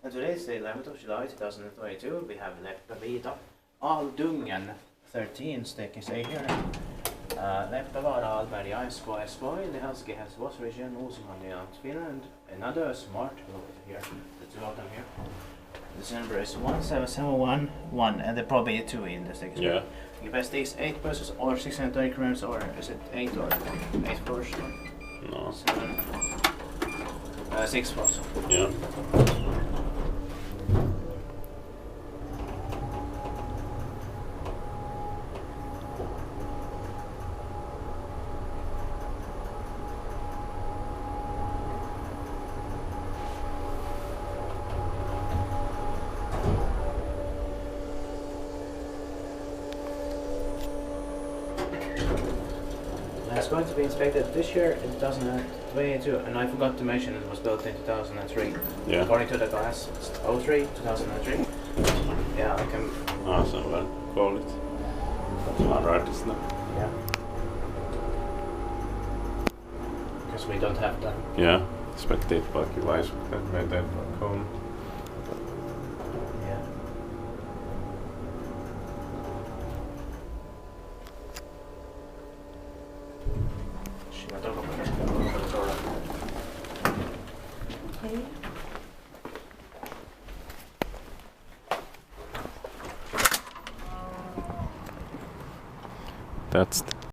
And today's the 11th of July 2022. We have Leppäviita, Aldungen 13 taking stay here. Leppävaara, Alberta, Espoo, Espoo, Helsinki, Helsingfors region, Uusimaa, Finland. Another smart over here, the two of them here. This number is 17711 and there probably 2 in the station. Yeah. You best these 8 buses or 630 grams, or is it 8 or 8 floors? No. 7. 6 floors. Yeah. It's going to be inspected this year in 2022, and I forgot to mention it was built in 2003. Yeah. According to the glass, it's 03, 2003. Yeah, I can. Awesome, well, call it. Alright, isn't it? Yeah. Because we don't have time. Yeah, spectateparkkivaisuudet.com. Yeah. Siinä tolkupäivässä. Okay. That's the